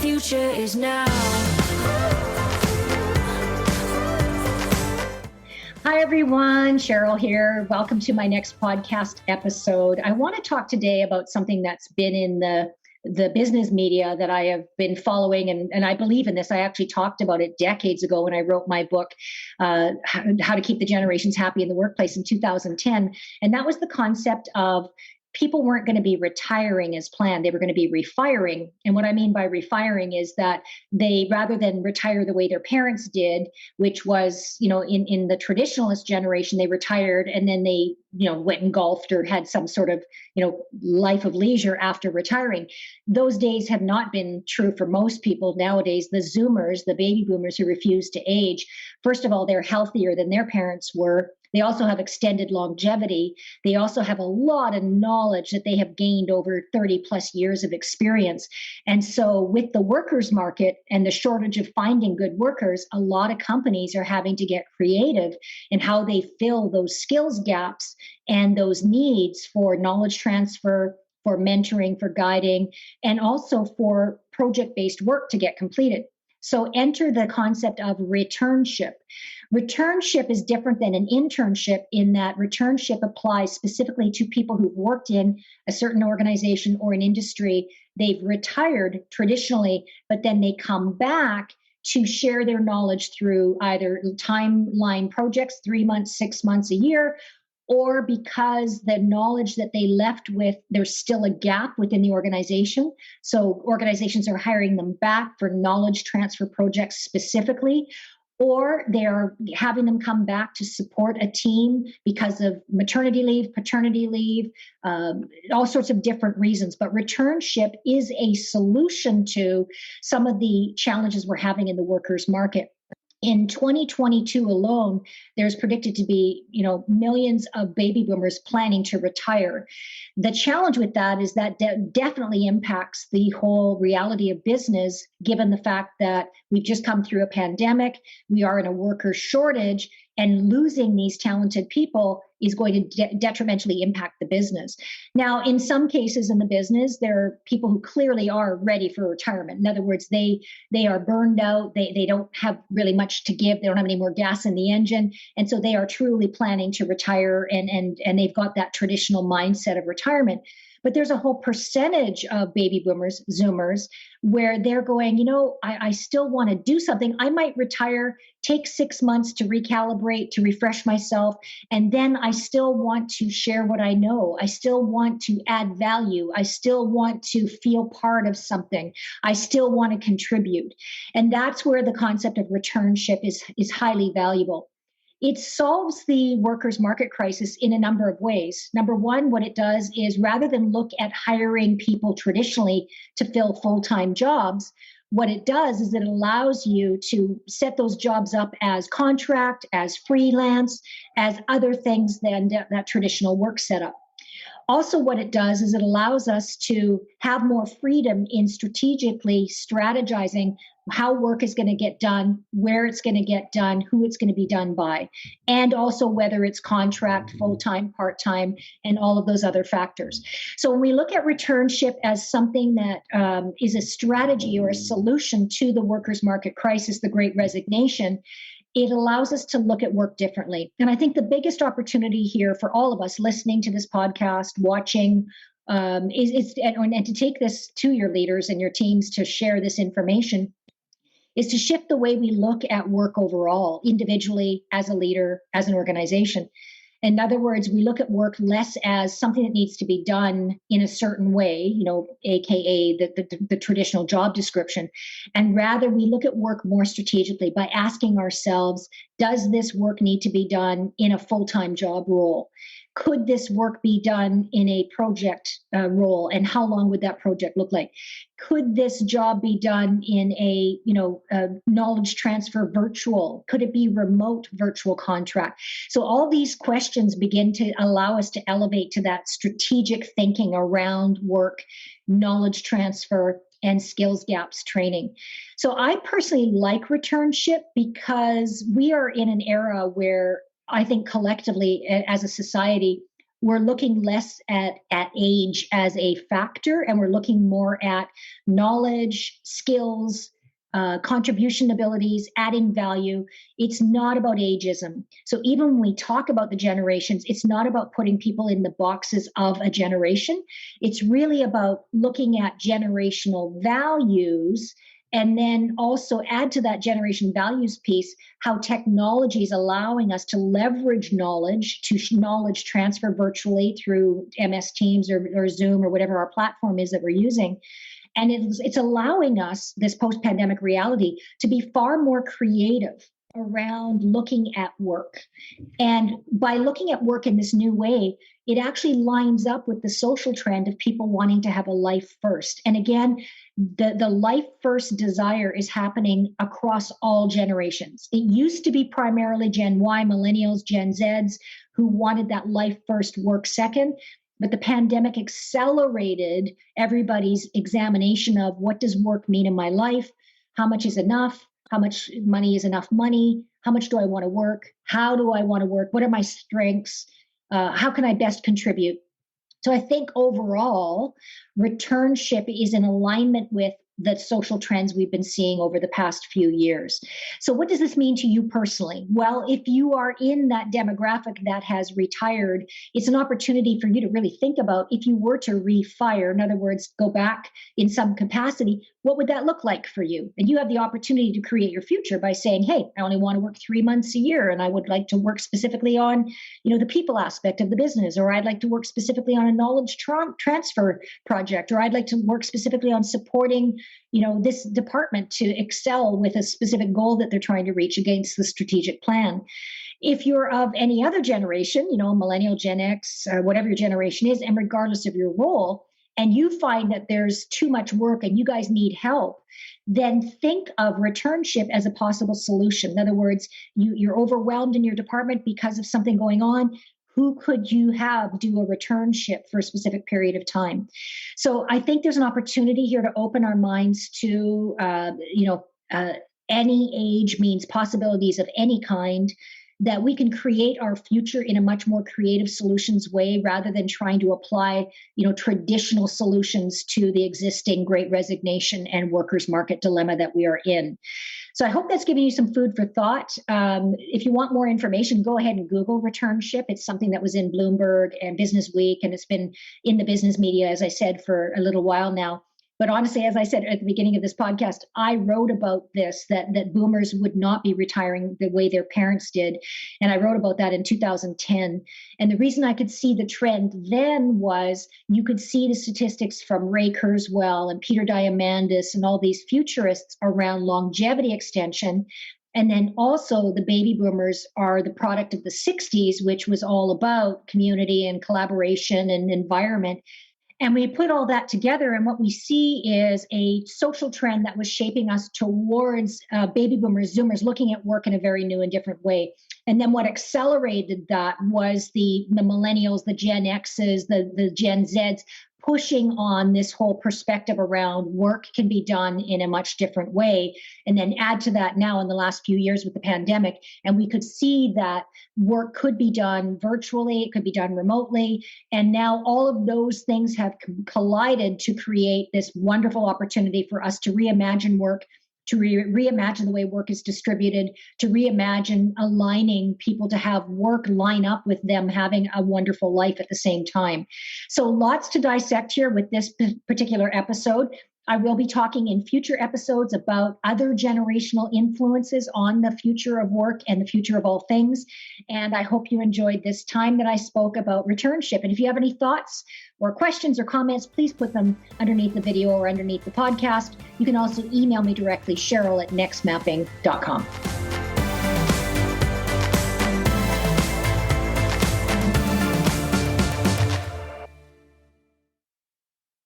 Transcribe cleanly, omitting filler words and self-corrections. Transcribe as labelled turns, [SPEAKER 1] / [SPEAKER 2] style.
[SPEAKER 1] future is now.
[SPEAKER 2] Hi, everyone. Cheryl here. Welcome to my next podcast episode. I want to talk today about something that's been in the business media that I have been following, and I believe in this. I actually talked about it decades ago when I wrote my book, How to Keep the Generations Happy in the Workplace, in 2010. And that was the concept of people weren't going to be retiring as planned. They were going to be refiring. And what I mean by refiring is that they, rather than retire the way their parents did, which was, in the traditionalist generation, they retired and then they, went and golfed or had some sort of, life of leisure after retiring. Those days have not been true for most people. Nowadays, the Zoomers, the baby boomers who refuse to age, first of all, they're healthier than their parents were. They also have extended longevity. They also have a lot of knowledge that they have gained over 30 plus years of experience. And so with the workers market and the shortage of finding good workers, a lot of companies are having to get creative in how they fill those skills gaps and those needs for knowledge transfer, for mentoring, for guiding, and also for project-based work to get completed. So enter the concept of returnship. Returnship is different than an internship in that returnship applies specifically to people who've worked in a certain organization or an industry. They've retired traditionally, but then they come back to share their knowledge through either timeline projects, 3 months, 6 months, a year, or because the knowledge that they left with, there's still a gap within the organization. So organizations are hiring them back for knowledge transfer projects specifically, or they're having them come back to support a team because of maternity leave, paternity leave, all sorts of different reasons. But returnship is a solution to some of the challenges we're having in the workers market. In 2022 alone, there's predicted to be, millions of baby boomers planning to retire. The challenge with that is that definitely impacts the whole reality of business, given the fact that we've just come through a pandemic, we are in a worker shortage, and losing these talented people is going to detrimentally impact the business. Now, in some cases in the business, there are people who clearly are ready for retirement. In other words, they are burned out. They don't have really much to give. They don't have any more gas in the engine. And so they are truly planning to retire, and they've got that traditional mindset of retirement. But there's a whole percentage of baby boomers, Zoomers, where they're going, I still want to do something. I might retire, take 6 months to recalibrate, to refresh myself, and then I still want to share what I know. I still want to add value. I still want to feel part of something. I still want to contribute. And that's where the concept of returnship is highly valuable. It solves the workers' market crisis in a number of ways. Number one, what it does is rather than look at hiring people traditionally to fill full-time jobs, what it does is it allows you to set those jobs up as contract, as freelance, as other things than that traditional work setup. Also, what it does is it allows us to have more freedom in strategically strategizing how work is going to get done, where it's going to get done, who it's going to be done by, and also whether it's contract, full-time, part-time, and all of those other factors. So when we look at returnship as something that is a strategy or a solution to the workers' market crisis, the Great Resignation, it allows us to look at work differently. And I think the biggest opportunity here for all of us listening to this podcast, watching, is and to take this to your leaders and your teams to share this information, is to shift the way we look at work overall, individually, as a leader, as an organization. In other words, we look at work less as something that needs to be done in a certain way, AKA the traditional job description. And rather, we look at work more strategically by asking ourselves, does this work need to be done in a full-time job role? Could this work be done in a project role? And how long would that project look like? Could this job be done in a knowledge transfer virtual? Could it be remote virtual contract? So all these questions begin to allow us to elevate to that strategic thinking around work, knowledge transfer, and skills gaps training. So I personally like returnship because we are in an era where I think collectively as a society, we're looking less at age as a factor, and we're looking more at knowledge, skills, contribution abilities, adding value. It's not about ageism. So even when we talk about the generations, it's not about putting people in the boxes of a generation. It's really about looking at generational values, and then also add to that generation values piece how technology is allowing us to leverage knowledge, to knowledge transfer virtually through MS Teams or Zoom or whatever our platform is that we're using. And it's allowing us, this post-pandemic reality, to be far more creative around looking at work. And by looking at work in this new way, it actually lines up with the social trend of people wanting to have a life first. And again, the life first desire is happening across all generations. It used to be primarily Gen Y, millennials, Gen Zs, who wanted that life first, work second. But the pandemic accelerated everybody's examination of what does work mean in my life? How much is enough? How much money is enough money? How much do I want to work? How do I want to work? What are my strengths? How can I best contribute? So I think overall, returnship is in alignment with the social trends we've been seeing over the past few years. So what does this mean to you personally? Well, if you are in that demographic that has retired, it's an opportunity for you to really think about, if you were to refire, in other words, go back in some capacity, what would that look like for you? And you have the opportunity to create your future by saying, hey, I only want to work 3 months a year, and I would like to work specifically on, the people aspect of the business, or I'd like to work specifically on a knowledge transfer project, or I'd like to work specifically on supporting this department to excel with a specific goal that they're trying to reach against the strategic plan. If you're of any other generation, millennial, Gen X, whatever your generation is, and regardless of your role, and you find that there's too much work and you guys need help, then think of returnship as a possible solution. In other words, you're overwhelmed in your department because of something going on. Who could you have do a returnship for a specific period of time? So I think there's an opportunity here to open our minds to, any age means possibilities of any kind, that we can create our future in a much more creative solutions way rather than trying to apply, traditional solutions to the existing great resignation and workers' market dilemma that we are in. So I hope that's giving you some food for thought. If you want more information, go ahead and Google returnship. It's something that was in Bloomberg and Business Week, and it's been in the business media, as I said, for a little while now. But honestly, as I said at the beginning of this podcast, I wrote about this, that boomers would not be retiring the way their parents did. And I wrote about that in 2010. And the reason I could see the trend then was you could see the statistics from Ray Kurzweil and Peter Diamandis and all these futurists around longevity extension. And then also the baby boomers are the product of the 60s, which was all about community and collaboration and environment. And we put all that together, and what we see is a social trend that was shaping us towards baby boomers, Zoomers, looking at work in a very new and different way. And then what accelerated that was the millennials, the Gen X's, the Gen Z's, pushing on this whole perspective around work can be done in a much different way. And then add to that now in the last few years with the pandemic, and we could see that work could be done virtually, it could be done remotely. And now all of those things have collided to create this wonderful opportunity for us to reimagine work, to reimagine the way work is distributed, to reimagine aligning people to have work line up with them having a wonderful life at the same time. So lots to dissect here with this particular episode. I will be talking in future episodes about other generational influences on the future of work and the future of all things. And I hope you enjoyed this time that I spoke about returnship. And if you have any thoughts or questions or comments, please put them underneath the video or underneath the podcast. You can also email me directly, Cheryl@nextmapping.com.